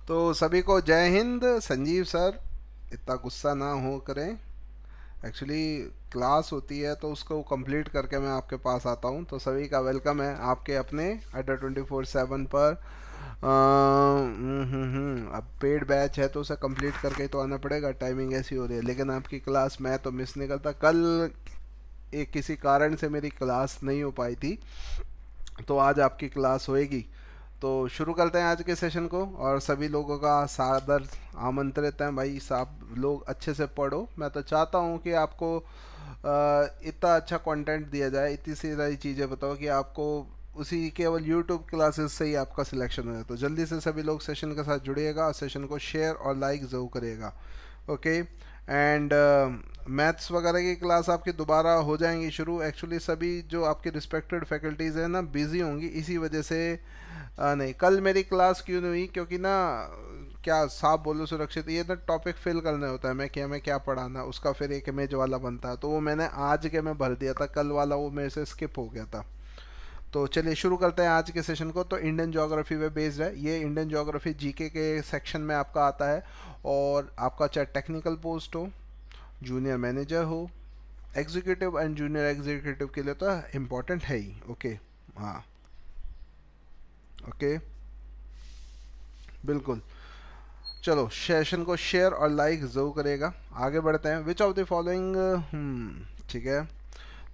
तो सभी को जय हिंद। संजीव सर, इतना गुस्सा ना हो करें। एक्चुअली क्लास होती है तो उसको कंप्लीट करके मैं आपके पास आता हूँ। तो सभी का वेलकम है आपके अपने अड्डा 24/7 पर। अब पेड बैच है तो उसे कंप्लीट करके ही तो आना पड़ेगा। टाइमिंग ऐसी हो रही है, लेकिन आपकी क्लास मैं तो मिस नहीं करता। कल एक किसी कारण से मेरी क्लास नहीं हो पाई थी, तो आज आपकी क्लास होएगी। तो शुरू करते हैं आज के सेशन को, और सभी लोगों का सादर आमंत्रित है। भाई साहब लोग अच्छे से पढ़ो। मैं तो चाहता हूँ कि आपको इतना अच्छा कंटेंट दिया जाए, इतनी सारी चीज़ें बताओ कि आपको उसी केवल यूट्यूब क्लासेस से ही आपका सिलेक्शन हो जाए। तो जल्दी से सभी लोग सेशन के साथ जुड़िएगा और सेशन को शेयर और लाइक ज़रूर करिएगा। ओके। एंड मैथ्स वगैरह की क्लास आपकी दोबारा हो जाएंगी शुरू। एक्चुअली सभी जो आपकी रिस्पेक्टेड फैकल्टीज़ हैं ना बिज़ी होंगी, इसी वजह से नहीं, कल मेरी क्लास क्यों नहीं हुई, क्योंकि ना क्या साफ बोलो सुरक्षित, ये ना टॉपिक फिल करने होता है। मैं क्या पढ़ाना उसका फिर एक इमेज वाला बनता है, तो वो मैंने आज के में भर दिया था, कल वाला वो मेरे से स्किप हो गया था। तो चलिए शुरू करते हैं आज के सेशन को। तो इंडियन ज्योग्राफी पे बेस्ड है ये। इंडियन ज्योग्राफी जीके के सेक्शन में आपका आता है। और आपका चाहे टेक्निकल पोस्ट हो, जूनियर मैनेजर हो, एग्जीक्यूटिव एंड जूनियर एग्जीक्यूटिव के लिए तो इम्पोर्टेंट है ही। ओके। हाँ। ओके। बिल्कुल। चलो सेशन को शेयर और लाइक जरूर करेगा। आगे बढ़ते हैं। विच ऑफ द फॉलोइंग, ठीक है,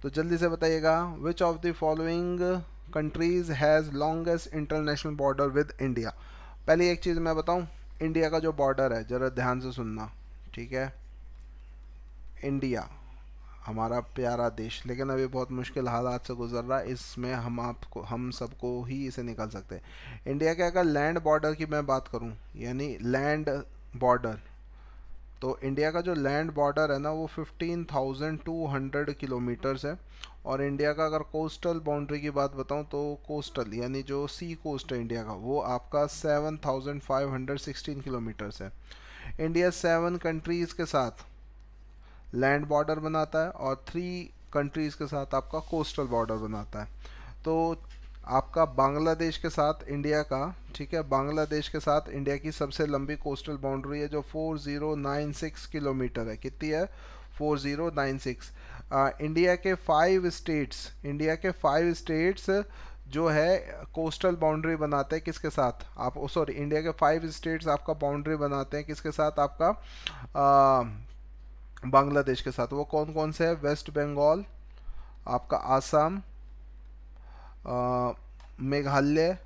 तो जल्दी से बताइएगा। विच of the following countries has longest international border with India. पहली एक चीज़ मैं बताऊं, इंडिया का जो बॉर्डर है ज़रा ध्यान से सुनना, ठीक है। इंडिया हमारा प्यारा देश, लेकिन अभी बहुत मुश्किल हालात से गुजर रहा है, इसमें हम सबको ही इसे निकल सकते हैं। इंडिया के अगर लैंड बॉर्डर की मैं बात करूं, यानी लैंड बॉर्डर, तो इंडिया का जो लैंड बॉर्डर है ना वो 15,200 किलोमीटर्स है। और इंडिया का अगर कोस्टल बाउंड्री की बात बताऊं तो कोस्टल यानी जो सी कोस्ट है इंडिया का, वो आपका 7,516 किलोमीटर्स है। इंडिया 7 कंट्रीज़ के साथ लैंड बॉर्डर बनाता है और 3 कंट्रीज़ के साथ आपका कोस्टल बॉर्डर बनाता है। तो आपका बांग्लादेश के साथ इंडिया का, ठीक है, बांग्लादेश के साथ इंडिया की सबसे लंबी कोस्टल बाउंड्री है जो 4096 किलोमीटर है। कितनी है? 4096। इंडिया के 5 स्टेट्स जो है कोस्टल बाउंड्री बनाते हैं किसके साथ? आप सॉरी, इंडिया के 5 स्टेट्स आपका बाउंड्री बनाते हैं किसके साथ? आपका बांग्लादेश के साथ। वो कौन कौन से है? वेस्ट बंगाल, आपका आसाम, मेघालय,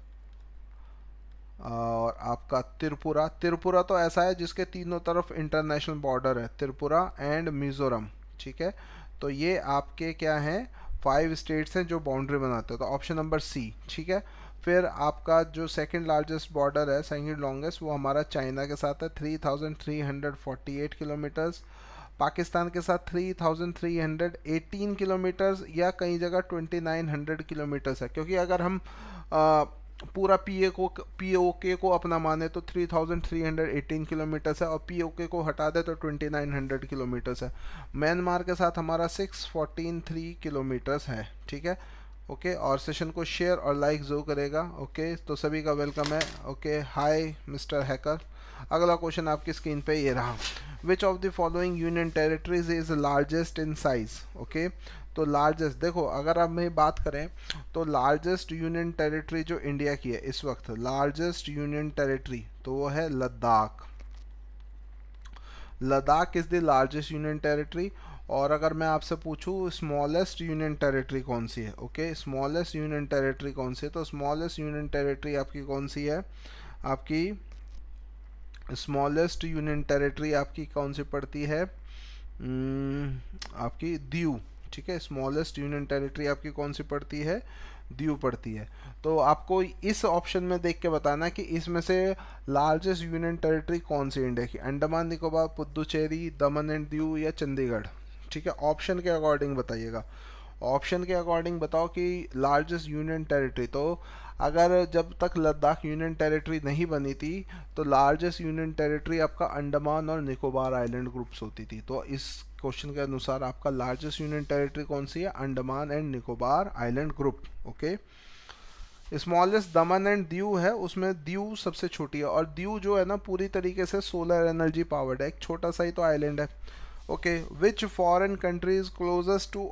और आपका त्रिपुरा। त्रिपुरा तो ऐसा है जिसके तीनों तरफ इंटरनेशनल बॉर्डर है, त्रिपुरा एंड मिजोरम, ठीक है। तो ये आपके क्या हैं? 5 स्टेट्स हैं जो बाउंड्री बनाते हैं। तो ऑप्शन नंबर सी, ठीक है। फिर आपका जो सेकंड लार्जेस्ट बॉर्डर है, सेकंड लॉन्गेस्ट, वो हमारा चाइना के साथ है, 3,348 किलोमीटर्स। पाकिस्तान के साथ 3,318 किलोमीटर्स, या कई जगह 2,900 किलोमीटर्स है। क्योंकि अगर हम पूरा पीओके को अपना माने तो 3,318 किलोमीटर्स है, और पीओके को हटा दे तो 2,900 किलोमीटर्स है। म्यांमार के साथ हमारा 643 किलोमीटर्स है, ठीक है। ओके। और सेशन को शेयर और लाइक जरूर करेगा। ओके, तो सभी का वेलकम है। ओके, हाय मिस्टर हैकर। अगला क्वेश्चन आपकी स्क्रीन पे ये रहा। विच of the following union territories is largest in size? Okay, तो लार्जेस्ट, देखो अगर आप मैं बात करें तो लार्जेस्ट यूनियन टेरिटरी जो इंडिया की है इस वक्त, लार्जेस्ट यूनियन टेरिटरी तो वो है Ladakh. Ladakh is the largest union territory. और अगर मैं आपसे पूछूं स्मॉलेस्ट यूनियन टेरिटरी कौन सी है, ओके, स्मॉलेस्ट यूनियन टेरिटरी कौन सी है, तो स्मॉलेस्ट यूनियन टेरिटरी आपकी कौन सी है? आपकी स्मॉलेस्ट यूनियन टेरिटरी आपकी कौन सी पड़ती है? आपकी दीव, ठीक है। स्मॉलेस्ट यूनियन टेरिटरी आपकी कौन सी पड़ती है? दीव पड़ती है। तो आपको इस ऑप्शन में देख के बताना कि इसमें से लार्जेस्ट यूनियन टेरिटरी कौन सी इंडिया की, अंडमान निकोबार, पुदुचेरी, दमन एंड दीव, या चंडीगढ़, ठीक है। ऑप्शन के अकॉर्डिंग बताइएगा। ऑप्शन के अकॉर्डिंग बताओ कि लार्जेस्ट यूनियन टेरिटरी। तो अगर जब तक लद्दाख यूनियन टेरिटरी नहीं बनी थी तो लार्जेस्ट यूनियन टेरिटरी आपका अंडमान और निकोबार आइलैंड ग्रुप्स होती थी। तो इस क्वेश्चन के अनुसार आपका लार्जेस्ट यूनियन टेरिटरी कौन सी है? Andaman and Nicobar island group. Okay, smallest Daman and Diu है, उसमें दीव सबसे छोटी है, और दीव जो है ना पूरी तरीके से सोलर एनर्जी पावर्ड है, एक छोटा सा ही तो आइलैंड है। Okay, which foreign country is closest to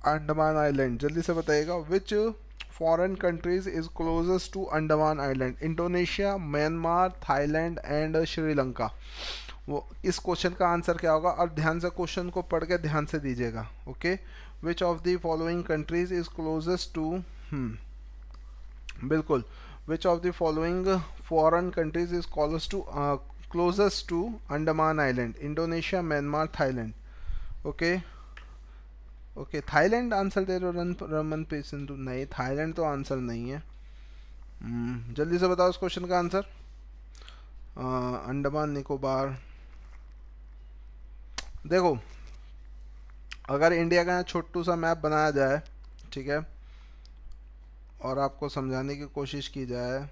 Andaman island, जल्दी से बताइएगा, which foreign countries is closest to Andaman island? Indonesia, Myanmar, Thailand and Sri Lanka. वो इस क्वेश्चन का आंसर क्या होगा? और ध्यान से क्वेश्चन को पढ़ के ध्यान से दीजिएगा। Okay, which of the following countries is closest to, बिल्कुल, which of the following foreign countries is closest to Andaman island? Indonesia, Myanmar, Thailand. Okay okay, Thailand answer दे रहे हो रमनप्रीत सिंधु? नहीं, थाईलैंड तो आंसर नहीं है। जल्दी से बताओ इस क्वेश्चन का आंसर। अंडमान निकोबार। देखो, अगर इंडिया का छोटू सा मैप बनाया जाए, ठीक है, और आपको समझाने की कोशिश की जाए,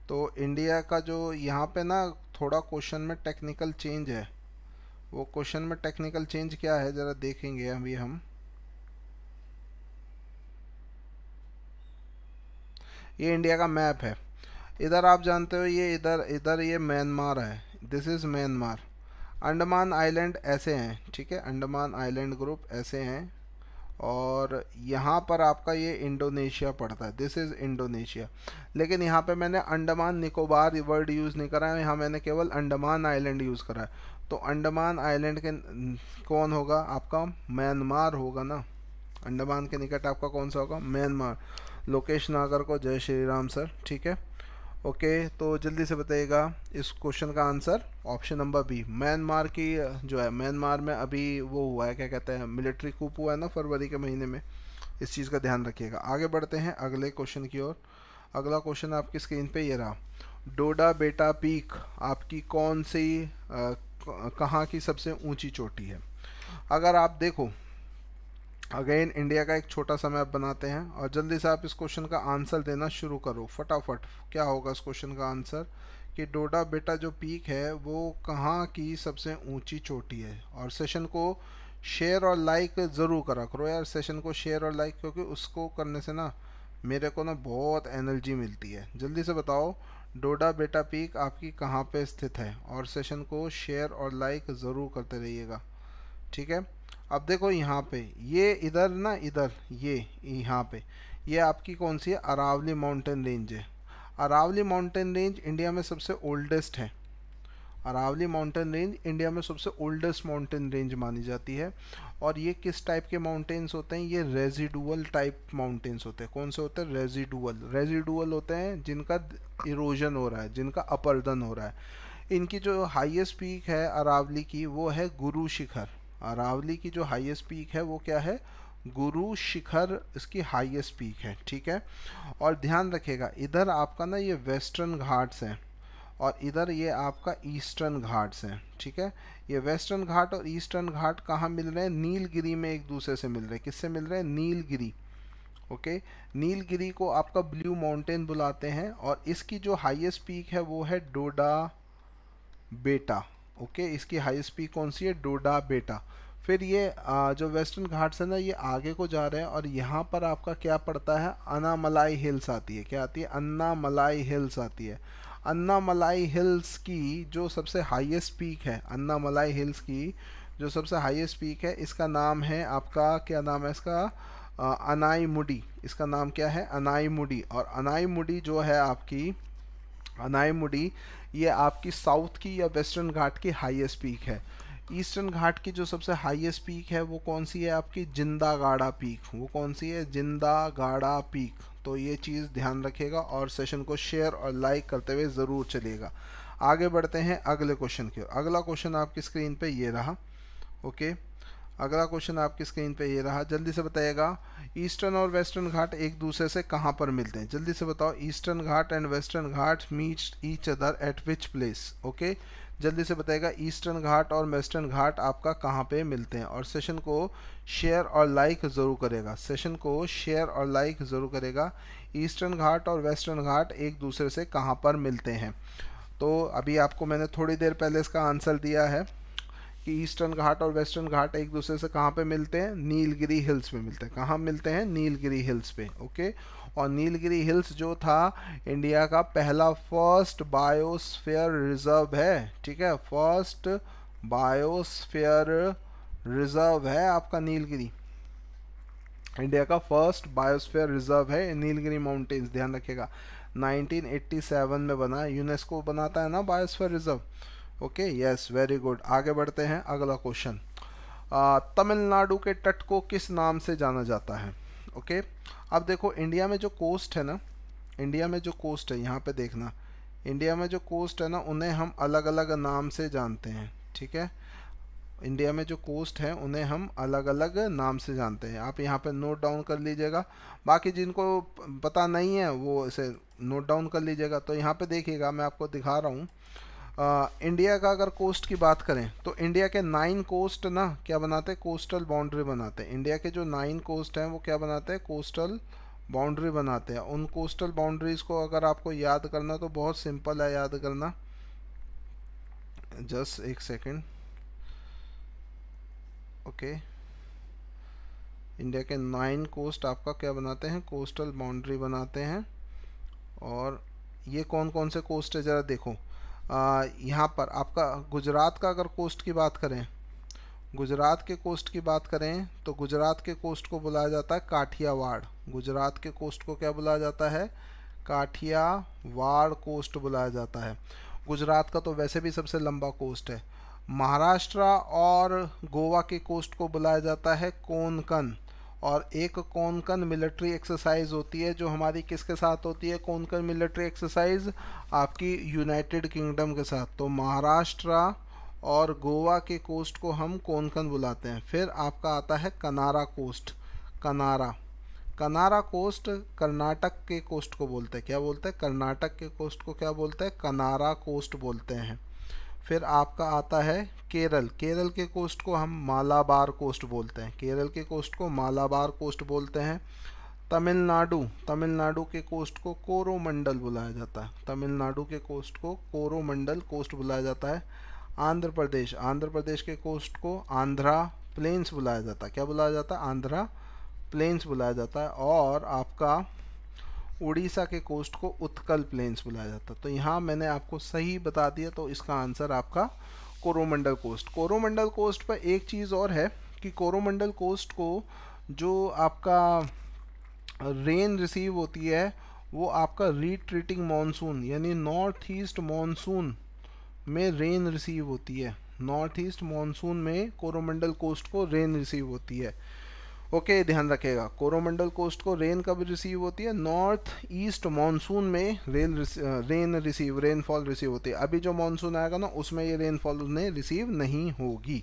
तो इंडिया का जो यहाँ पे ना थोड़ा क्वेश्चन में टेक्निकल चेंज है। वो क्वेश्चन में टेक्निकल चेंज क्या है ज़रा देखेंगे अभी हम। ये इंडिया का मैप है, इधर आप जानते हो ये इधर इधर ये म्यांमार है, this is Myanmar. Andaman island ऐसे हैं, ठीक है, अंडमान आइलैंड ग्रुप ऐसे हैं, और यहाँ पर आपका ये इंडोनेशिया पड़ता है, दिस इज़ इंडोनेशिया। लेकिन यहाँ पे मैंने अंडमान निकोबार वर्ड यूज़ नहीं करा है, यहाँ मैंने केवल अंडमान आइलैंड यूज़ करा है। तो अंडमान आइलैंड के कौन होगा? आपका म्यांमार होगा ना। अंडमान के निकट आपका कौन सा होगा? म्यांमार। लोकेश नागर को जय श्री राम सर, ठीक है। ओके, तो जल्दी से बताइएगा इस क्वेश्चन का answer option number B. Myanmar की जो है, म्यांमार में अभी वो हुआ है, क्या कहते हैं, मिलिट्री कूप हुआ है ना फरवरी के महीने में, इस चीज़ का ध्यान रखिएगा। आगे बढ़ते हैं अगले क्वेश्चन की ओर। अगला क्वेश्चन आपकी स्क्रीन पे ये रहा। डोडा बेटा पीक आपकी कौन सी कहाँ की सबसे ऊंची चोटी है? अगर आप देखो, अगेन इंडिया का एक छोटा सा मैप बनाते हैं, और जल्दी से आप इस क्वेश्चन का आंसर देना शुरू करो फटाफट। क्या होगा इस क्वेश्चन का आंसर कि डोडा बेटा जो पीक है वो कहाँ की सबसे ऊंची चोटी है? और सेशन को शेयर और लाइक ज़रूर करा करो यार, सेशन को शेयर और लाइक, क्योंकि उसको करने से ना मेरे को ना बहुत एनर्जी मिलती है। जल्दी से बताओ डोडा बेटा पीक आपकी कहाँ पे स्थित है, और सेशन को शेयर और लाइक ज़रूर करते रहिएगा, ठीक है। अब देखो यहाँ पे ये इधर ना, इधर ये यहाँ पे ये आपकी कौन सी है? अरावली माउंटेन रेंज है। अरावली माउंटेन रेंज इंडिया में सबसे ओल्डेस्ट है। अरावली माउंटेन रेंज इंडिया में सबसे ओल्डेस्ट माउंटेन रेंज मानी जाती है। और ये किस टाइप के माउंटेन्स होते हैं? ये रेजिडुअल टाइप माउंटेन्स होते हैं। कौन से होते हैं? रेजिडुअल। रेजिडुअल होते हैं जिनका इरोजन हो रहा है, जिनका अपरदन हो रहा है। इनकी जो हाईएस्ट पीक है अरावली की, वो है गुरु शिखर। अरावली की जो हाईएस्ट पीक है वो क्या है? गुरु शिखर इसकी हाईएस्ट पीक है, ठीक है। और ध्यान रखिएगा इधर आपका ना ये वेस्टर्न घाट्स हैं, और इधर ये आपका ईस्टर्न घाट्स हैं, ठीक है। ये वेस्टर्न घाट और ईस्टर्न घाट कहाँ मिल रहे हैं? नीलगिरी में एक दूसरे से मिल रहे हैं। किससे मिल रहे हैं? नीलगिरी। ओके, नीलगिरी को आपका ब्लू माउंटेन बुलाते हैं, और इसकी जो हाईएस्ट पीक है वो है डोडा बेटा। ओके, इसकी हाईएस्ट पीक कौन सी है? डोडा बेटा। फिर ये जो वेस्टर्न घाट्स है ना, ये आगे को जा रहे हैं, और यहाँ पर आपका क्या पड़ता है? अन्नामलाई हिल्स आती है। क्या आती है? अन्नामलाई हिल्स आती है। अन्नामलाई हिल्स की जो सबसे हाईएस्ट पीक है, अन्नामलाई हिल्स की जो सबसे हाईएस्ट पीक है, इसका नाम है आपका, क्या नाम है इसका? अनाईमुडी। इसका नाम क्या है? अनाईमुडी। और अनाईमुडी जो है आपकी, अनाईमुडी ये आपकी साउथ की या वेस्टर्न घाट की हाईएस्ट पीक है। ईस्टर्न घाट की जो सबसे हाईएस्ट पीक है वो कौन सी है आपकी? जिंदागाड़ा पीक। वो कौन सी है? जिंदागाड़ा पीक। तो ये चीज़ ध्यान रखिएगा, और सेशन को शेयर और लाइक करते हुए ज़रूर चलिएगा। आगे बढ़ते हैं अगले क्वेश्चन की ओर। अगला क्वेश्चन आपकी स्क्रीन पे ये रहा। ओके, अगला क्वेश्चन आपकी स्क्रीन पे ये रहा। जल्दी से बताइएगा ईस्टर्न और वेस्टर्न घाट एक दूसरे से कहाँ पर मिलते हैं? जल्दी से बताओ, eastern Ghat and western Ghat meet each other at which place? Okay, जल्दी से बताइएगा ईस्टर्न घाट और वेस्टर्न घाट आपका कहाँ पे मिलते हैं? और सेशन को शेयर और लाइक ज़रूर करेगा, सेशन को शेयर और लाइक ज़रूर करेगा। ईस्टर्न घाट और वेस्टर्न घाट एक दूसरे से कहाँ पर मिलते हैं? तो अभी आपको मैंने थोड़ी देर पहले इसका आंसर दिया है। कि ईस्टर्न घाट और वेस्टर्न घाट एक दूसरे से कहाँ पे मिलते हैं, नीलगिरी हिल्स पे मिलते हैं। कहाँ मिलते हैं, नीलगिरी हिल्स पे। ओके, और नीलगिरी हिल्स जो था इंडिया का पहला फर्स्ट बायोस्फीयर रिजर्व है, ठीक है, फर्स्ट बायोस्फीयर रिजर्व है आपका नीलगिरी, इंडिया का फर्स्ट बायोस्फीयर रिजर्व है नीलगिरी माउंटेन्स, ध्यान रखिएगा। 1987 में बना, यूनेस्को बनाता है ना biosphere reserve. Okay, yes, very good. आगे बढ़ते हैं, अगला क्वेश्चन। तमिलनाडु के तट को किस नाम से जाना जाता है? ओके, अब देखो इंडिया में जो कोस्ट है ना, इंडिया में जो कोस्ट है, यहाँ पे देखना, इंडिया में जो कोस्ट है ना उन्हें हम अलग अलग नाम से जानते हैं, ठीक है। इंडिया में जो कोस्ट है उन्हें हम अलग अलग नाम से जानते हैं, आप यहाँ पे नोट डाउन कर लीजिएगा। बाकी जिनको पता नहीं है वो इसे नोट डाउन कर लीजिएगा। तो यहाँ पे देखिएगा, मैं आपको दिखा रहा हूँ। इंडिया का अगर कोस्ट की बात करें तो इंडिया के 9 कोस्ट ना क्या बनाते हैं, कोस्टल बाउंड्री बनाते हैं। इंडिया के जो 9 कोस्ट हैं वो क्या बनाते हैं, कोस्टल बाउंड्री बनाते हैं। उन कोस्टल बाउंड्रीज को अगर आपको याद करना तो बहुत सिंपल है याद करना, जस्ट एक सेकेंड। ओके, इंडिया के 9 कोस्ट आपका क्या बनाते हैं, कोस्टल बाउंड्री बनाते हैं। और ये कौन कौन से कोस्ट है ज़रा देखो। यहाँ पर आपका गुजरात का अगर कोस्ट की बात करें, गुजरात के कोस्ट की बात करें तो गुजरात के कोस्ट को बुलाया जाता है काठियावाड़। गुजरात के कोस्ट को क्या बुलाया जाता है, काठियावाड़ कोस्ट बुलाया जाता है। गुजरात का तो वैसे भी सबसे लंबा कोस्ट है। महाराष्ट्र और गोवा के कोस्ट को बुलाया जाता है कोंकण। और एक कोंकण मिलिट्री एक्सरसाइज होती है जो हमारी किसके साथ होती है, कोंकण मिलिट्री एक्सरसाइज आपकी यूनाइटेड किंगडम के साथ। तो महाराष्ट्र और गोवा के कोस्ट को हम कोंकण बुलाते हैं। फिर आपका आता है कनारा कोस्ट। कनारा, कनारा कोस्ट कर्नाटक के कोस्ट को बोलते हैं, क्या बोलते हैं, कर्नाटक के कोस्ट को क्या बोलते हैं, कनारा कोस्ट बोलते हैं। फिर आपका आता है केरल। केरल के कोस्ट को हम मालाबार कोस्ट बोलते हैं, केरल के कोस्ट को मालाबार कोस्ट बोलते हैं। तमिलनाडु, तमिलनाडु के कोस्ट को कोरोमंडल बुलाया जाता है, तमिलनाडु के कोस्ट को कोरोमंडल कोस्ट बुलाया जाता है। आंध्र प्रदेश, आंध्र प्रदेश के कोस्ट को आंध्रा प्लेन्स बुलाया जाता है, क्या बुलाया जाता है, आंध्रा प्लेन्स बुलाया जाता है। और आपका उड़ीसा के कोस्ट को उत्कल प्लेन्स बुलाया जाता है। तो यहाँ मैंने आपको सही बता दिया, तो इसका आंसर आपका कोरोमंडल कोस्ट। कोरोमंडल कोस्ट पर एक चीज़ और है कि कोरोमंडल कोस्ट को जो आपका रेन रिसीव होती है वो आपका रिट्रीटिंग मानसून यानी नॉर्थ ईस्ट मानसून में रेन रिसीव होती है। नॉर्थ ईस्ट मानसून में कोरोमंडल कोस्ट को रेन रिसीव होती है। ओके, ध्यान रखिएगा, कोरोमंडल कोस्ट को रेन कब रिसीव होती है, नॉर्थ ईस्ट मानसून में रेनफॉल रिसीव होती है। अभी जो मानसून आएगा ना उसमें ये रेनफॉल उन्हें रिसीव नहीं होगी।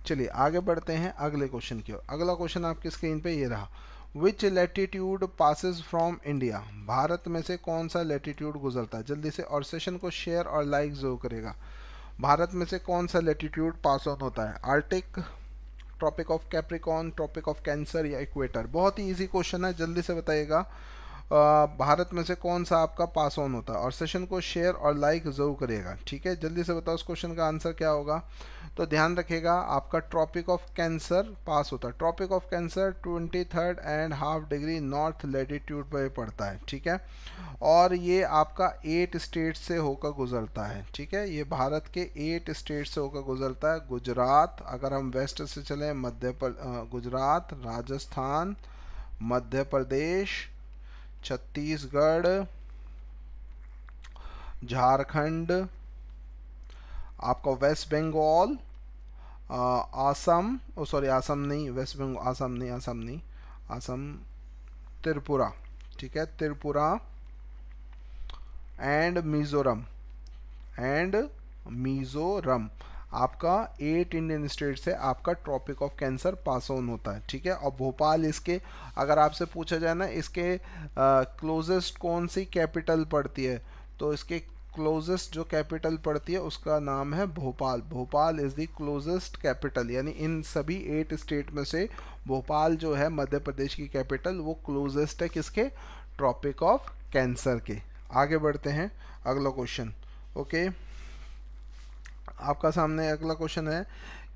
चलिए आगे बढ़ते हैं अगले क्वेश्चन की ओर। अगला क्वेश्चन आपकी स्क्रीन पे ये रहा, which latitude passes from India, Bharat में से कौन सा लैटिट्यूड गुजरता है, जल्दी से, और सेशन को शेयर और लाइक जरूर करेगा। भारत में से कौन सा लैटिट्यूड पास ऑन होता है, Arctic, Tropic of Capricorn, Tropic of Cancer या इक्वेटर। बहुत ही इजी क्वेश्चन है, जल्दी से बताइएगा भारत में से कौन सा आपका पास ऑन होता है, और सेशन को शेयर और लाइक ज़रूर करिएगा, ठीक है। जल्दी से बताओ उस क्वेश्चन का आंसर क्या होगा। तो ध्यान रखिएगा आपका ट्रॉपिक ऑफ कैंसर पास होता है। Tropic of Cancer 23.5 degree north latitude पर पड़ता है, ठीक है। और ये आपका 8 स्टेट से होकर गुजरता है, ठीक है। ये भारत के 8 स्टेट से होकर गुजरता है। गुजरात, अगर हम वेस्ट से चलें, गुजरात, राजस्थान, मध्य प्रदेश, छत्तीसगढ़, झारखंड, आपका वेस्ट बंगाल, आसम, आसम नहीं, वेस्ट बंगाल, आसम नहीं, असम, त्रिपुरा, ठीक है, त्रिपुरा एंड मिजोरम, आपका 8 इंडियन स्टेट से आपका Tropic of Cancer pass on होता है, ठीक है। और भोपाल इसके, अगर आपसे पूछा जाए ना इसके क्लोजेस्ट कौन सी कैपिटल पड़ती है, तो इसके क्लोजेस्ट जो कैपिटल पड़ती है उसका नाम है Bhopal. Bhopal is the closest capital, यानी इन सभी 8 स्टेट में से भोपाल जो है मध्य प्रदेश की कैपिटल, वो क्लोजेस्ट है किसके, ट्रॉपिक ऑफ कैंसर के। आगे बढ़ते हैं अगला क्वेश्चन। ओके, आपका सामने अगला क्वेश्चन है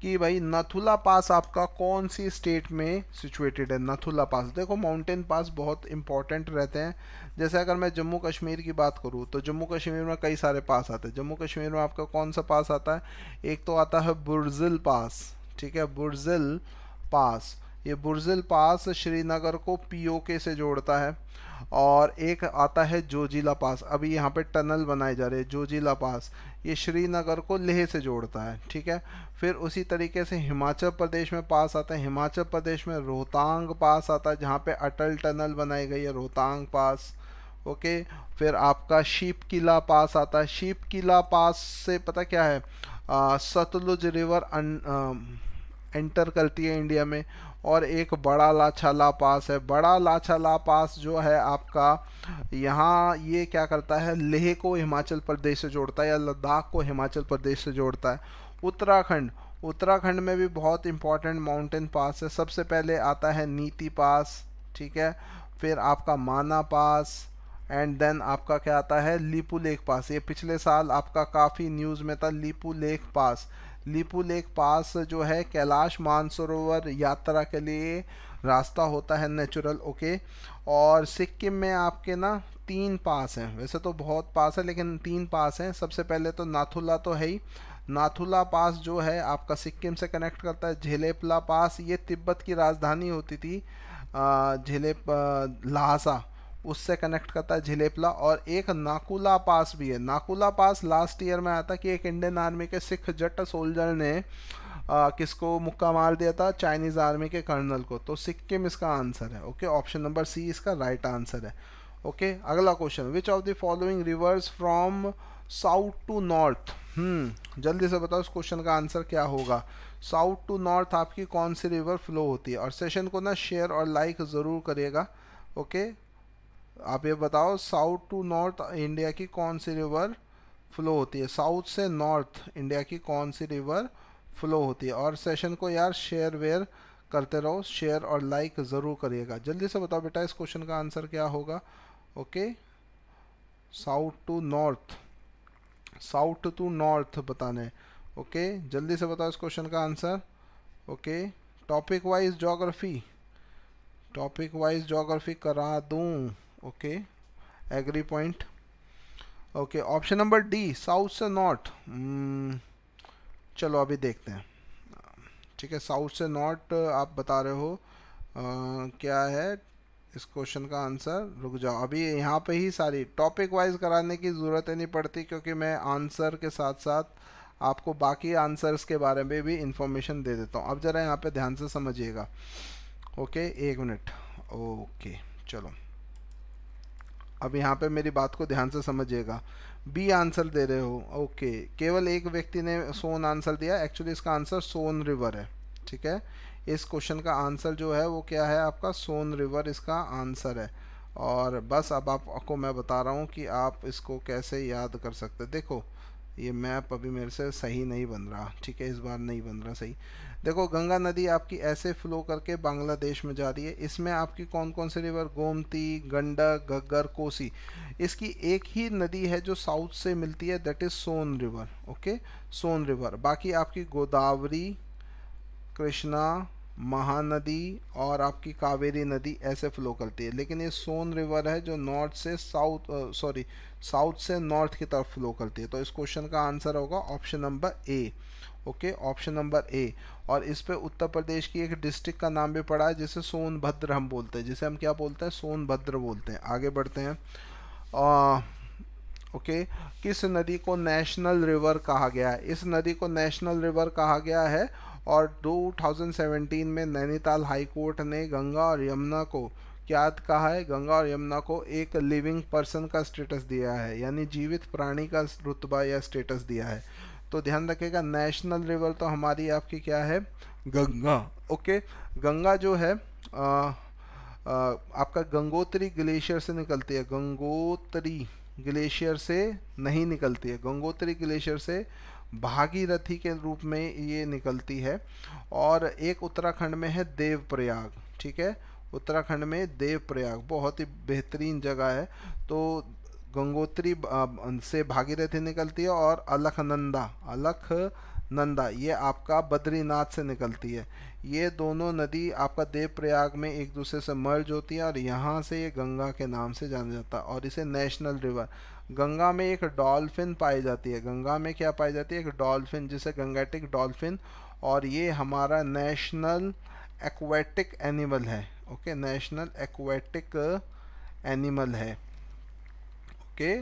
कि भाई नथुला पास आपका कौन सी स्टेट में सिचुएटेड है। नथुला पास, देखो माउंटेन पास बहुत इंपॉर्टेंट रहते हैं। जैसे अगर मैं जम्मू कश्मीर की बात करूँ तो जम्मू कश्मीर में कई सारे पास आते हैं। जम्मू कश्मीर में आपका कौन सा पास आता है, एक तो आता है बुर्जिल पास, ठीक है, बुर्जिल पास। ये बुर्जिल पास श्रीनगर को पीओके से जोड़ता है। और एक आता है जोजिला पास, अभी यहाँ पे टनल बनाए जा रहे हैं, जोजिला पास, ये श्रीनगर को लेह से जोड़ता है, ठीक है। फिर उसी तरीके से हिमाचल प्रदेश में पास आता है, हिमाचल प्रदेश में रोहतांग पास आता है जहाँ पे अटल टनल बनाई गई है, रोहतांग पास। ओके, फिर आपका शीप किला पास आता है। शीप किला पास से पता क्या है, सतलुज रिवर एंटर करती है इंडिया में। और एक बड़ा लाछाला पास है। बड़ा लाछाला पास जो है आपका यहाँ, ये क्या करता है, लेह को हिमाचल प्रदेश से जोड़ता है या लद्दाख को हिमाचल प्रदेश से जोड़ता है। उत्तराखंड, उत्तराखंड में भी बहुत इंपॉर्टेंट माउंटेन पास है। सबसे पहले आता है नीति पास, ठीक है, फिर आपका माना पास, एंड देन आपका क्या आता है, लीपू लेक पास। ये पिछले साल आपका काफ़ी न्यूज़ में था, लीपू लेक पास। लीपू लेक पास जो है कैलाश मानसरोवर यात्रा के लिए रास्ता होता है, नेचुरल। ओके, और सिक्किम में आपके ना 3 पास हैं, वैसे तो बहुत पास है लेकिन 3 पास हैं। सबसे पहले तो नाथुला तो है ही, नाथुला पास जो है आपका सिक्किम से कनेक्ट करता है। झेलेपला पास, ये तिब्बत की राजधानी होती थी लहासा, उससे कनेक्ट करता है झिलेपला। और एक नाकुला पास भी है। नाकुला पास लास्ट ईयर में आया था कि एक इंडियन आर्मी के सिख जट सोल्जर ने किसको मुक्का मार दिया था, चाइनीज आर्मी के कर्नल को। तो सिक्किम इसका आंसर है। ओके, ऑप्शन नंबर सी इसका राइट आंसर है। ओके, अगला question, which of the following rivers from south to north. जल्दी से बताओ इस क्वेश्चन का आंसर क्या होगा। साउथ टू नॉर्थ आपकी कौन सी रिवर फ्लो होती है। और सेशन को ना शेयर और लाइक ज़रूर करिएगा। ओके, आप ये बताओ साउथ टू नॉर्थ इंडिया की कौन सी रिवर फ्लो होती है। साउथ से नॉर्थ इंडिया की कौन सी रिवर फ्लो होती है। और सेशन को यार शेयर वेयर करते रहो, शेयर और लाइक ज़रूर करिएगा। जल्दी से बताओ बेटा इस क्वेश्चन का आंसर क्या होगा। Okay, south to north, south to north बताने। ओके, जल्दी से बताओ इस क्वेश्चन का answer. Okay, topic wise geography, topic wise geography करा दूं। Okay, agree point. Okay, option number D south से नॉर्थ। चलो अभी देखते हैं, ठीक है। साउथ से नॉर्थ आप बता रहे हो, क्या है इस क्वेश्चन का आंसर। रुक जाओ, अभी यहाँ पे ही सारी टॉपिक वाइज कराने की ज़रूरत नहीं पड़ती क्योंकि मैं आंसर के साथ साथ आपको बाकी आंसर्स के बारे में भी इंफॉर्मेशन दे देता हूँ। अब ज़रा यहाँ पे ध्यान से समझिएगा। Okay, 1 minute. ओके, चलो अब यहाँ पे मेरी बात को ध्यान से समझिएगा। बी आंसर दे रहे हो। ओके, केवल एक व्यक्ति ने सोन आंसर दिया। एक्चुअली इसका आंसर सोन रिवर है, ठीक है। इस क्वेश्चन का आंसर जो है वो क्या है आपका, सोन रिवर इसका आंसर है। और बस अब आपको मैं बता रहा हूँ कि आप इसको कैसे याद कर सकते। देखो ये मैप अभी मेरे से सही नहीं बन रहा, ठीक है, इस बार नहीं बन रहा सही। देखो गंगा नदी आपकी ऐसे फ्लो करके बांग्लादेश में जा रही है। इसमें आपकी कौन कौन सी रिवर, गोमती, गंडक, घग्गर, कोसी। इसकी एक ही नदी है जो साउथ से मिलती है, that is Son river. Okay, Son river. बाकी आपकी गोदावरी, कृष्णा, महानदी और आपकी कावेरी नदी ऐसे फ्लो करती है। लेकिन ये सोन रिवर है जो नॉर्थ से साउथ, सॉरी साउथ से नॉर्थ की तरफ फ्लो करती है। तो इस क्वेश्चन का आंसर होगा option number A. Okay, option number A. और इस पे उत्तर प्रदेश की एक डिस्ट्रिक्ट का नाम भी पड़ा है जिसे सोनभद्र हम बोलते हैं, जिसे हम क्या बोलते हैं, सोनभद्र बोलते हैं। आगे बढ़ते हैं। ओके, किस नदी को नेशनल रिवर कहा गया है। इस नदी को नेशनल रिवर कहा गया है और 2017 में नैनीताल हाई कोर्ट ने गंगा और यमुना को क्या कहा है, गंगा और यमुना को एक लिविंग पर्सन का स्टेटस दिया है, यानी जीवित प्राणी का रुतबा या स्टेटस दिया है। तो ध्यान रखिएगा, नेशनल रिवर तो हमारी आपकी क्या है, गंगा। ओके, गंगा जो है आपका गंगोत्री ग्लेशियर से निकलती है। गंगोत्री ग्लेशियर से नहीं निकलती है, गंगोत्री ग्लेशियर से भागीरथी के रूप में ये निकलती है। और एक उत्तराखंड में है देवप्रयाग, ठीक है, उत्तराखंड में देवप्रयाग बहुत ही बेहतरीन जगह है। तो गंगोत्री से भागीरथी निकलती है और अलकनंदा, नंदा, ये आपका बद्रीनाथ से निकलती है। ये दोनों नदी आपका देवप्रयाग में एक दूसरे से मर्ज होती है और यहाँ से ये गंगा के नाम से जाना जाता है और इसे नेशनल रिवर। गंगा में एक डॉल्फिन पाई जाती है, गंगा में क्या पाई जाती है, एक डॉल्फिन, जिसे गंगेटिक डॉल्फिन, और ये हमारा नेशनल एक्वेटिक एनिमल है। ओके, नेशनल एक्वेटिक एनिमल है। ओके,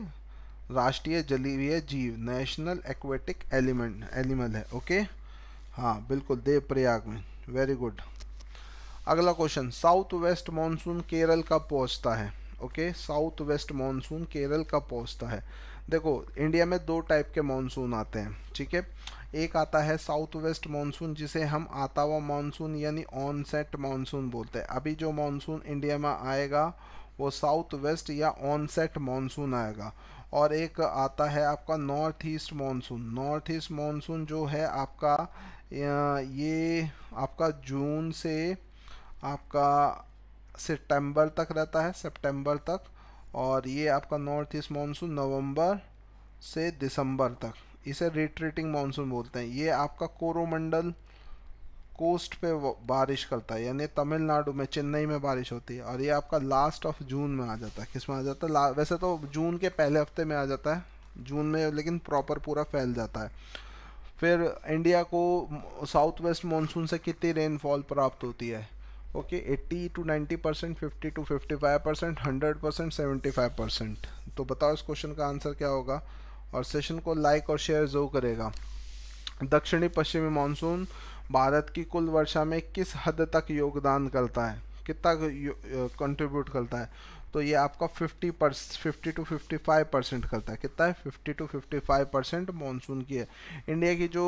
राष्ट्रीय जलीय जीव, नेशनल एक्वेटिक एनिमल है। ओके, हाँ बिल्कुल, देवप्रयाग में। Very good. अगला question, south west monsoon Kerala कब पहुंचता है? Okay, south west monsoon Kerala कब पहुंचता है? देखो, इंडिया में दो टाइप के मानसून आते हैं, ठीक है। एक आता है साउथ वेस्ट मानसून, जिसे हम आता हुआ मानसून यानी ऑनसेट मानसून बोलते हैं। अभी जो मानसून इंडिया में आएगा वो साउथ वेस्ट या ऑनसेट मानसून आएगा। और एक आता है आपका north east monsoon. North east monsoon जो है आपका ये आपका जून से आपका सितंबर तक रहता है, सितंबर तक। और ये आपका नॉर्थ ईस्ट मानसून नवंबर से दिसंबर तक, इसे रिट्रीटिंग मानसून बोलते हैं। ये आपका कोरोमंडल कोस्ट पे बारिश करता है, यानी तमिलनाडु में, चेन्नई में बारिश होती है। और ये आपका लास्ट ऑफ जून में आ जाता है। किस में आ जाता है? वैसे तो जून के पहले हफ्ते में आ जाता है, जून में, लेकिन प्रॉपर पूरा फैल जाता है। फिर इंडिया को साउथ वेस्ट मानसून से कितनी रेनफॉल प्राप्त होती है? Okay, 80 to 90%, 50 to 55%, 100%, 75%। तो बताओ इस क्वेश्चन का आंसर क्या होगा? और सेशन को लाइक और शेयर जरूर करेगा। दक्षिणी पश्चिमी मानसून भारत की कुल वर्षा में किस हद तक योगदान करता है, कितना कंट्रीब्यूट करता है? तो ये आपका 50 to 55% करता है। कितना है? 50 to 55% मानसून की है। इंडिया की जो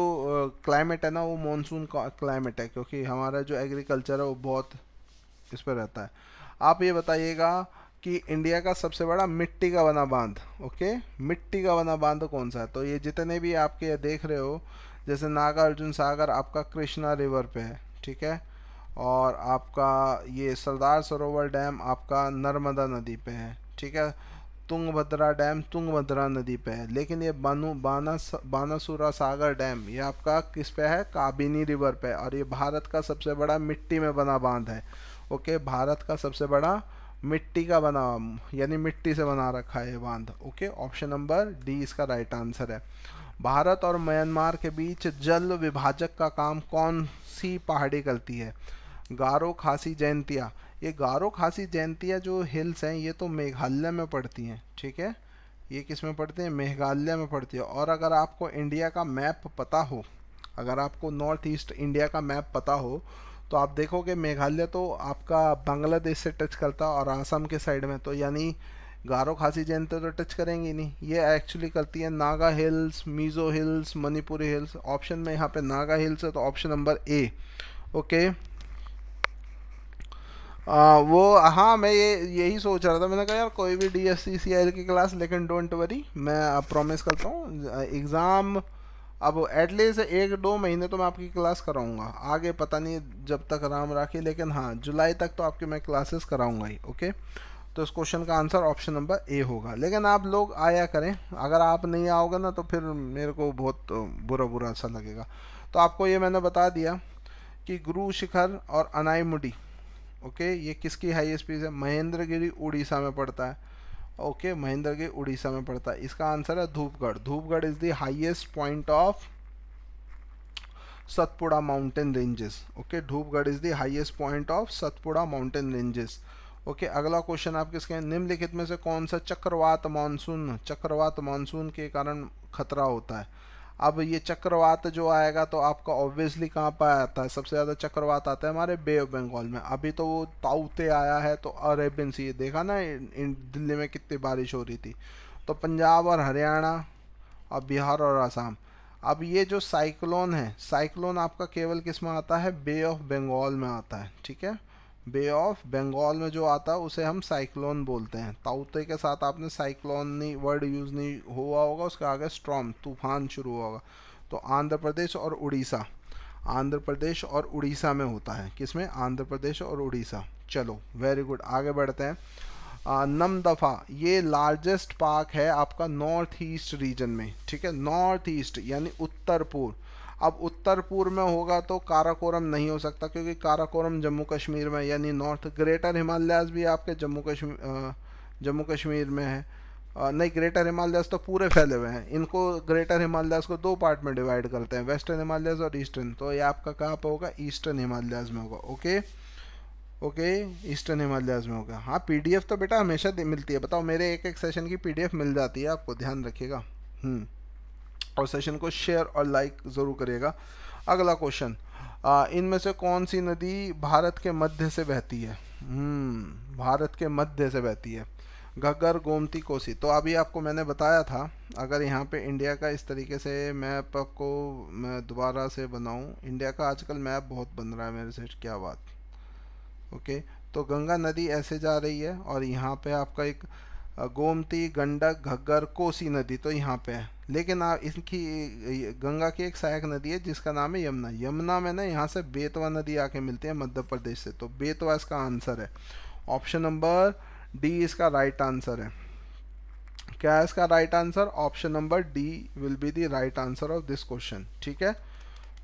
क्लाइमेट है ना, वो मानसून का क्लाइमेट है, क्योंकि हमारा जो एग्रीकल्चर है वो बहुत इस पर रहता है। आप ये बताइएगा कि इंडिया का सबसे बड़ा मिट्टी का बना बांध, ओके, मिट्टी का बना बांध कौन सा है? तो ये जितने भी आपके ये देख रहे हो, जैसे नागार्जुन सागर आपका कृष्णा रिवर पे है, ठीक है। और आपका ये सरदार सरोवर डैम आपका नर्मदा नदी पे है, ठीक है। तुंगभद्रा डैम तुंगभद्रा नदी पे है। लेकिन ये बानासुरा सागर डैम ये आपका किस पे है? काबिनी रिवर पे। और ये भारत का सबसे बड़ा मिट्टी में बना बांध है। ओके, भारत का सबसे बड़ा मिट्टी का बना, यानी मिट्टी से बना रखा है ये बांध। ओके, ऑप्शन नंबर डी इसका राइट आंसर है। भारत और म्यांमार के बीच जल विभाजक का काम कौन सी पहाड़ी करती है? गारो खासी जयंतिया। ये गारो खासी जयंतिया जो हिल्स हैं ये तो मेघालय में पड़ती हैं, ठीक है। ये किस में पड़ती हैं? मेघालय में पड़ती है। और अगर आपको इंडिया का मैप पता हो, अगर आपको नॉर्थ ईस्ट इंडिया का मैप पता हो, तो आप देखोगे मेघालय तो आपका बांग्लादेश से टच करता है और आसाम के साइड में, तो यानी गारो खासी जयंती तो टच करेंगी नहीं। ये एक्चुअली करती है Naga hills, Mizo hills, Manipuri hills. Option में यहाँ पे नागा हिल्स है, तो ऑप्शन नंबर ए। ओके, वो हाँ, मैं यही सोच रहा था। मैंने कहा यार कोई भी DSCCL की क्लास, लेकिन डोंट वरी, मैं प्रॉमिस करता हूँ एग्ज़ाम अब एटलीस्ट 1-2 महीने तो मैं आपकी क्लास कराऊंगा। आगे पता नहीं जब तक राम राखी, लेकिन हाँ जुलाई तक तो आपकी मैं क्लासेस कराऊंगा ही। ओके, तो इस क्वेश्चन का आंसर ऑप्शन नंबर ए होगा। लेकिन आप लोग आया करें, अगर आप नहीं आओगे ना तो फिर मेरे को बहुत बुरा बुरा सा लगेगा। तो आपको ये मैंने बता दिया कि गुरु शिखर और अनाईमुडी, ओके, ये किसकी हाईएस्ट पीक है? महेंद्रगिरी उड़ीसा में पड़ता है। ओके, महेंद्रगिरी उड़ीसा में पड़ता है। इसका आंसर है Dhupgarh. Dhupgarh is the highest point of Satpura mountain ranges. Okay, Dhupgarh is the highest point of Satpura mountain ranges. Okay, अगला क्वेश्चन आप किसके? निम्नलिखित में से कौन सा चक्रवात मानसून के कारण खतरा होता है? अब ये चक्रवात जो आएगा तो आपका ऑब्वियसली कहाँ पर आता है? सबसे ज़्यादा चक्रवात आता है हमारे बे ऑफ बंगाल में। अभी तो वो ताउते आया है, तो अरेबियन सी देखा ना दिल्ली में कितनी बारिश हो रही थी। तो पंजाब और हरियाणा और बिहार और आसाम। अब ये जो साइक्लोन है, साइक्लोन आपका केवल किस में आता है? बे ऑफ बंगाल में आता है, ठीक है। बे ऑफ बंगाल में जो आता है उसे हम साइक्लोन बोलते हैं। ताउते के साथ आपने साइक्लोन नहीं वर्ड यूज़ नहीं हुआ होगा, उसके आगे स्टॉर्म तूफान शुरू होगा। तो आंध्र प्रदेश और उड़ीसा, आंध्र प्रदेश और उड़ीसा में होता है। किसमें? आंध्र प्रदेश और उड़ीसा। चलो वेरी गुड, आगे बढ़ते हैं। नमदफा ये लार्जेस्ट पार्क है आपका नॉर्थ ईस्ट रीजन में, ठीक है। नॉर्थ ईस्ट यानी उत्तर पूर्व। अब उत्तर पूर्व में होगा तो काराकोरम नहीं हो सकता, क्योंकि काराकोरम जम्मू कश्मीर में, यानी नॉर्थ। ग्रेटर हिमालयाज भी आपके जम्मू कश्मीर में है। नहीं, ग्रेटर हिमालयाज तो पूरे फैले हुए हैं। इनको ग्रेटर हिमालयाज को दो पार्ट में डिवाइड करते हैं, वेस्टर्न हिमालयाज और ईस्टर्न। तो ये आपका कहाँ पे होगा, ईस्टर्न हिमालयाज में होगा। ओके ओके, ईस्टर्न हिमालयाज में होगा। हाँ, पीडीएफ तो बेटा हमेशा मिलती है, बताओ, मेरे एक एक सेशन की पीडीएफ मिल जाती है आपको, ध्यान रखिएगा। और सेशन को शेयर और लाइक ज़रूर करिएगा। अगला क्वेश्चन, इनमें से कौन सी नदी भारत के मध्य से बहती है? भारत के मध्य से बहती है। घग्गर, गोमती, कोसी। तो अभी आपको मैंने बताया था, अगर यहाँ पे इंडिया का इस तरीके से मैप आपको मैं दोबारा से बनाऊँ, इंडिया का आजकल मैप बहुत बन रहा है मेरे से, क्या बात। ओके, तो गंगा नदी ऐसे जा रही है और यहाँ पे आपका एक गोमती, गंडक, घग्गर, कोसी नदी तो यहाँ पे है। लेकिन इनकी गंगा की एक सहायक नदी है जिसका नाम है यमुना। यमुना में ना यहाँ से बेतवा नदी आके मिलती है मध्य प्रदेश से, तो बेतवा इसका आंसर है। ऑप्शन नंबर डी इसका राइट आंसर है। क्या है इसका right answer? Option number D will be the right answer of this question. ठीक है,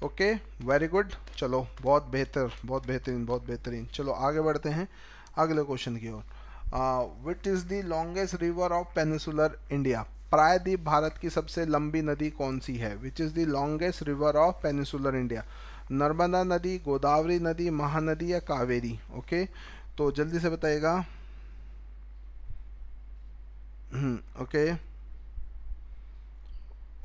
ओके, वेरी गुड। चलो, बहुत बेहतर, बहुत बेहतरीन, बहुत बेहतरीन। चलो आगे बढ़ते हैं अगले क्वेश्चन की ओर। Which is the longest river of peninsular India? प्रायद्वीप भारत की सबसे लंबी नदी कौन सी है? Which is the longest river of peninsular India? Narmada नदी, गोदावरी नदी, महानदी या कावेरी? ओके, तो जल्दी से बताइएगा। ओके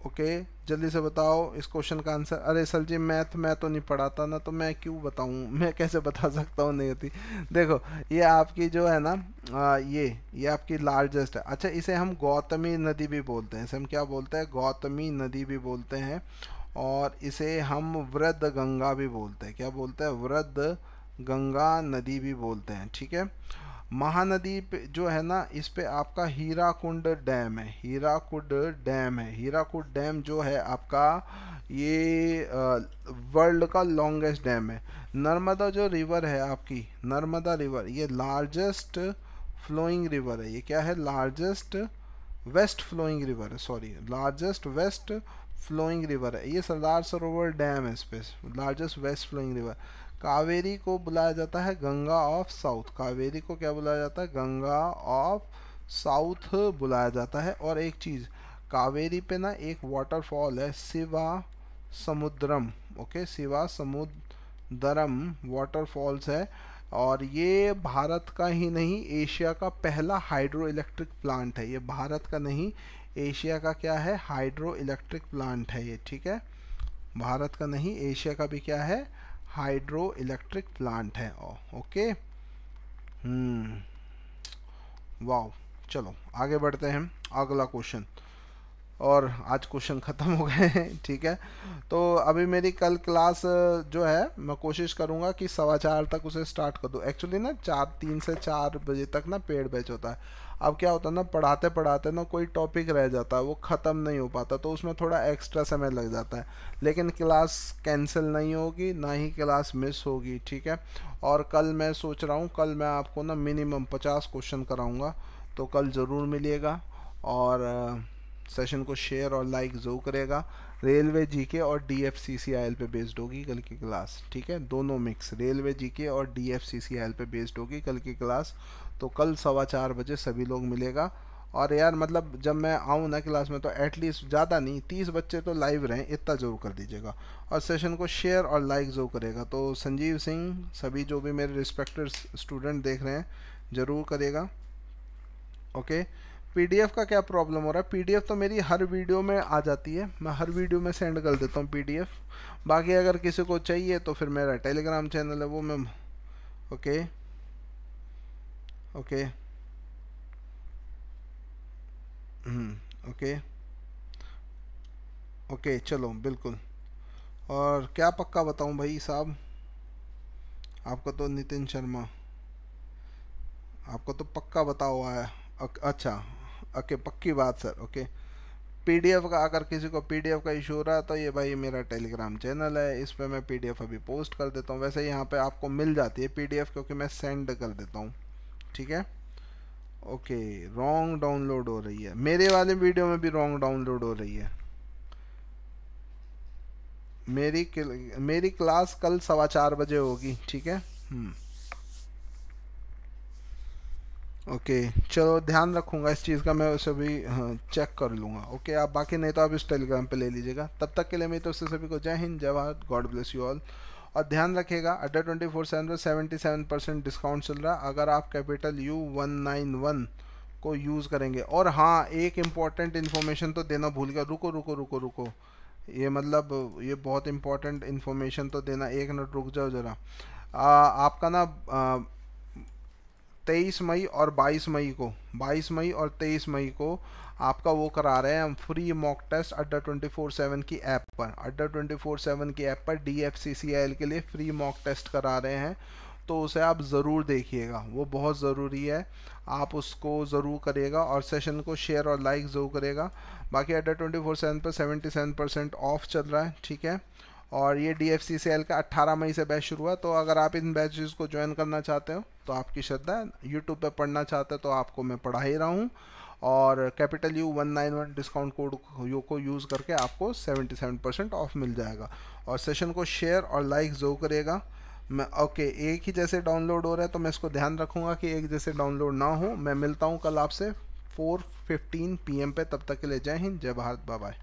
ओके, जल्दी से बताओ इस क्वेश्चन का आंसर। अरे सर जी, मैथ मैं तो नहीं पढ़ाता ना, तो मैं क्यों बताऊं, मैं कैसे बता सकता हूँ? नहीं होती। देखो, ये आपकी जो है ना, ये आपकी लार्जेस्ट है। अच्छा, इसे हम गौतमी नदी भी बोलते हैं। इसे हम क्या बोलते हैं? गौतमी नदी भी बोलते हैं। और इसे हम वृद्ध गंगा भी बोलते हैं। क्या बोलते हैं? वृद्ध गंगा नदी भी बोलते हैं। ठीक है, महानदी पे जो है ना, इस पे आपका हीराकुंड डैम है। हीराकुंड डैम है। हीराकुंड डैम जो है आपका, ये वर्ल्ड का लॉन्गेस्ट डैम है। नर्मदा जो रिवर है आपकी, नर्मदा रिवर, ये लार्जेस्ट फ्लोइंग रिवर है। ये क्या है? लार्जेस्ट वेस्ट फ्लोइंग रिवर है, sorry, largest west flowing river है। ये सरदार सरोवर डैम है, space largest west flowing river. Kaveri को बुलाया जाता है गंगा ऑफ साउथ। कावेरी को क्या बुलाया जाता है? गंगा ऑफ साउथ बुलाया जाता है। और एक चीज़, कावेरी पे ना एक वाटरफॉल है, शिवा समुद्रम। ओके, शिवा समुद्रम वाटरफॉल्स है। और ये भारत का ही नहीं, एशिया का पहला हाइड्रो इलेक्ट्रिक प्लांट है। ये भारत का नहीं, एशिया का क्या है? हाइड्रो इलेक्ट्रिक प्लांट है ये। ठीक है, भारत का नहीं, एशिया का भी क्या है? हाइड्रो इलेक्ट्रिक प्लांट है। Okay, wow. चलो आगे बढ़ते हैं, अगला क्वेश्चन। और आज क्वेश्चन ख़त्म हो गए हैं। ठीक है, तो अभी मेरी कल क्लास जो है, मैं कोशिश करूँगा कि 4:15 तक उसे स्टार्ट कर दूँ। एक्चुअली ना 3 से 4 बजे तक ना पेड बैच होता है। अब क्या होता है ना, पढ़ाते पढ़ाते ना कोई टॉपिक रह जाता है, वो ख़त्म नहीं हो पाता, तो उसमें थोड़ा एक्स्ट्रा समय लग जाता है। लेकिन क्लास कैंसिल नहीं होगी, ना ही क्लास मिस होगी। ठीक है, और कल मैं सोच रहा हूँ, कल मैं आपको ना मिनिमम 50 क्वेश्चन कराऊँगा, तो कल ज़रूर मिलिएगा। और सेशन को शेयर और लाइक ज़रूर करेगा। रेलवे जीके और DFCCIL पे बेस्ड होगी कल की क्लास। ठीक है, दोनों मिक्स, रेलवे जीके और DFCCIL पे बेस्ड होगी कल की क्लास। तो कल 4:15 बजे सभी लोग मिलेगा। और यार मतलब जब मैं आऊँ ना क्लास में, तो एटलीस्ट ज़्यादा नहीं, 30 बच्चे तो लाइव रहें, इतना ज़रूर कर दीजिएगा। और सेशन को शेयर और लाइक ज़रूर करेगा। तो संजीव सिंह, सभी जो भी मेरे रिस्पेक्टेड स्टूडेंट देख रहे हैं, ज़रूर करेगा। ओके, पीडीएफ का क्या प्रॉब्लम हो रहा है? पीडीएफ तो मेरी हर वीडियो में आ जाती है, मैं हर वीडियो में सेंड कर देता हूँ पीडीएफ। बाकी अगर किसी को चाहिए तो फिर मेरा टेलीग्राम चैनल है, वो मैं ओके ओके ओके ओके, चलो बिल्कुल। और क्या पक्का बताऊँ भाई साहब? आपको तो नितिन शर्मा, आपको तो पक्का बता हुआ है। अच्छा, ओके, पक्की बात सर। ओके, पीडीएफ का अगर किसी को पीडीएफ का इशू हो रहा है, तो ये भाई मेरा टेलीग्राम चैनल है, इस पर मैं पीडीएफ अभी पोस्ट कर देता हूँ। वैसे यहाँ पे आपको मिल जाती है पीडीएफ, क्योंकि मैं सेंड कर देता हूँ। ठीक है, ओके। रॉन्ग डाउनलोड हो रही है, मेरे वाले वीडियो में भी रॉन्ग डाउनलोड हो रही है। मेरी क्लास कल 4:15 बजे होगी, ठीक है। ओके, चलो ध्यान रखूंगा इस चीज़ का, मैं उसे भी चेक कर लूँगा। ओके, आप बाकी नहीं तो आप इस टेलीग्राम पे ले लीजिएगा। तब तक के लिए मेरी तरफ से सभी को जय हिंद, जय Bharat, God bless you all. और ध्यान रखिएगा, अड्डा 24/7 पर 77% डिस्काउंट चल रहा है अगर आप कैपिटल U191 को यूज़ करेंगे। और हाँ, एक इम्पॉर्टेंट इन्फॉर्मेशन तो देना भूल गया, रुको रुको रुको रुको, ये मतलब ये बहुत इम्पोर्टेंट इन्फॉर्मेशन तो देना, एक मिनट रुक जाओ ज़रा। आपका ना 23 मई और 22 मई और 23 मई को आपका वो करा रहे हैं हम फ्री मॉक टेस्ट अड्डा 24/7 की ऐप पर। अड्डा 24/7 की ऐप पर DFCCIL के लिए फ्री मॉक टेस्ट करा रहे हैं, तो उसे आप ज़रूर देखिएगा, वो बहुत ज़रूरी है, आप उसको ज़रूर करिएगा और सेशन को शेयर और लाइक ज़रूर करेगा। बाकी अड्डा 24/7 पर 77% ऑफ चल रहा है, ठीक है। और ये DFCCIL का 18 मई से बैच शुरू हुआ, तो अगर आप इन बैचेस को ज्वाइन करना चाहते हो तो आपकी श्रद्धा है, यूट्यूब पे पढ़ना चाहते हो तो आपको मैं पढ़ा ही रहा हूँ। और कैपिटल U191 डिस्काउंट कोड को यूज़ करके आपको 77% ऑफ मिल जाएगा। और सेशन को शेयर और लाइक ज़रूर करेगा। मैं ओके, एक ही जैसे डाउनलोड हो रहा है तो मैं इसको ध्यान रखूँगा कि एक जैसे डाउनलोड ना हो। मैं मिलता हूँ कल आपसे 4:15 PM पे, तब तक के लिए जय हिंद, जय भारत, बाय बाय।